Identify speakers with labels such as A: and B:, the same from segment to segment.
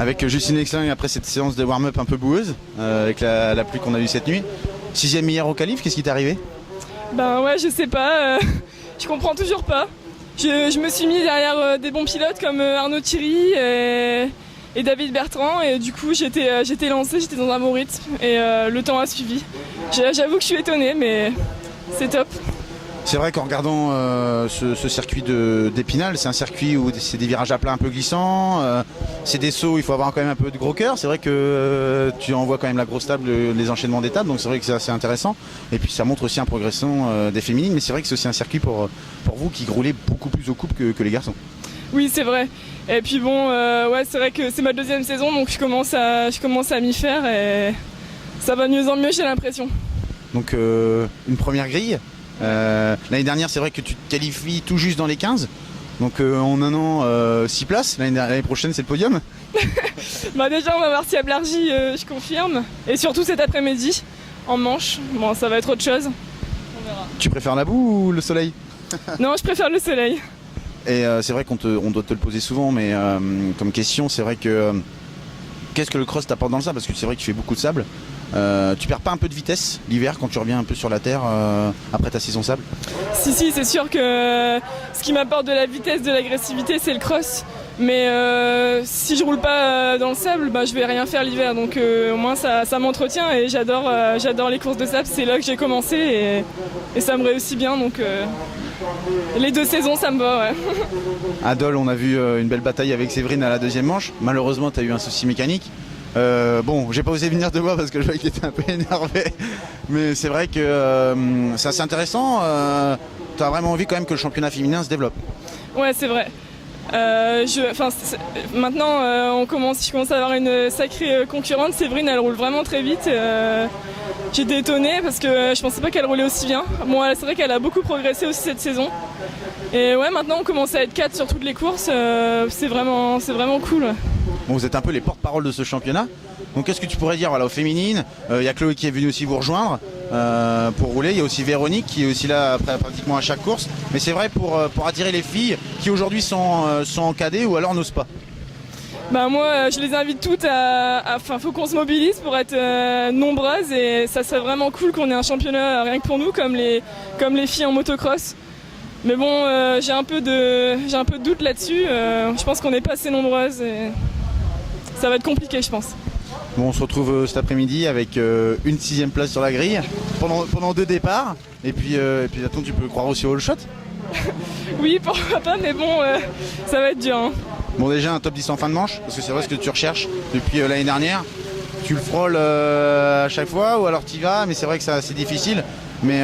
A: avec Justine Exling après cette séance de warm-up un peu boueuse, avec la pluie qu'on a eue cette nuit. 6e hier au qualif, qu'est-ce qui t'est arrivé?
B: Ben ouais, je sais pas, je comprends toujours pas. Je me suis mis derrière des bons pilotes comme Arnaud Thierry et David Bertrand, et du coup j'étais lancée, j'étais dans un bon rythme et le temps a suivi. J'avoue que je suis étonnée, mais c'est top.
A: C'est vrai qu'en regardant ce circuit d'Épinal, c'est un circuit où c'est des virages à plat un peu glissants, c'est des sauts, il faut avoir quand même un peu de gros cœur. C'est vrai que tu envoies quand même la grosse table, les enchaînements d'étapes, donc c'est vrai que c'est assez intéressant. Et puis ça montre aussi une progression des féminines, mais c'est vrai que c'est aussi un circuit pour vous qui roulez beaucoup plus au couple que les garçons.
B: Oui, c'est vrai. Et puis bon, ouais, c'est vrai que c'est ma 2e saison, donc je commence à m'y faire et ça va de mieux en mieux, j'ai l'impression.
A: Donc une première grille. L'année dernière, c'est vrai que tu te qualifies tout juste dans les 15. Donc en un an, 6 places. L'année prochaine, c'est le podium.
B: Bah déjà, on va voir si à Blargy, je confirme. Et surtout cet après-midi, en manche. Bon, ça va être autre chose. On verra.
A: Tu préfères la boue ou le soleil?
B: Non, je préfère le soleil.
A: Et c'est vrai qu'on doit te le poser souvent, mais comme question, c'est vrai que qu'est-ce que le cross t'apporte dans le sable? Parce que c'est vrai que tu fais beaucoup de sable. Tu perds pas un peu de vitesse l'hiver quand tu reviens un peu sur la terre après ta saison sable?
B: Si, c'est sûr que ce qui m'apporte de la vitesse, de l'agressivité, c'est le cross. Mais si je roule pas dans le sable, bah, je vais rien faire l'hiver. Donc au moins ça m'entretient et j'adore les courses de sable. C'est là que j'ai commencé et ça me réussit bien. Donc les 2 saisons, ça me va, ouais.
A: À Dole, on a vu une belle bataille avec Séverine à la 2e manche. Malheureusement, tu as eu un souci mécanique. Bon, j'ai pas osé venir te voir parce que je voyais qu'il était un peu énervé. Mais c'est vrai que c'est assez intéressant. Tu as vraiment envie quand même que le championnat féminin se développe.
B: Ouais, c'est vrai. Maintenant, je commence à avoir une sacrée concurrente. Séverine, elle roule vraiment très vite. J'étais étonnée parce que je pensais pas qu'elle roulait aussi bien. Bon, c'est vrai qu'elle a beaucoup progressé aussi cette saison. Et ouais, maintenant on commence à être 4 sur toutes les courses. C'est vraiment cool.
A: Bon, vous êtes un peu les porte-parole de ce championnat. Donc qu'est-ce que tu pourrais dire voilà, aux féminines? Il y a Chloé qui est venue aussi vous rejoindre pour rouler. Il y a aussi Véronique qui est aussi là pratiquement à chaque course. Mais c'est vrai pour attirer les filles qui aujourd'hui sont en cadet ou alors n'osent pas.
B: Bah moi je les invite toutes faut qu'on se mobilise pour être nombreuses et ça serait vraiment cool qu'on ait un championnat rien que pour nous comme les filles en motocross. Mais bon j'ai un peu de doute là-dessus, je pense qu'on n'est pas assez nombreuses et ça va être compliqué je pense.
A: Bon, on se retrouve cet après-midi avec une 6e place sur la grille pendant 2 départs et puis attends, tu peux croire aussi au all shot.
B: Oui pourquoi pas mais bon ça va être dur hein.
A: Bon, déjà un top 10 en fin de manche, parce que c'est vrai ce que tu recherches depuis l'année dernière. Tu le frôles à chaque fois ou alors tu y vas, mais c'est vrai que c'est difficile. Mais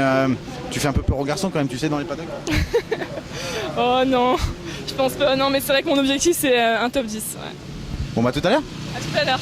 A: tu fais un peu peur aux garçons quand même, tu sais, dans les paddocks.
B: Oh non, je pense pas. Non, mais c'est vrai que mon objectif c'est un top 10. Ouais.
A: Bon, bah tout à l'heure.
B: À tout à l'heure.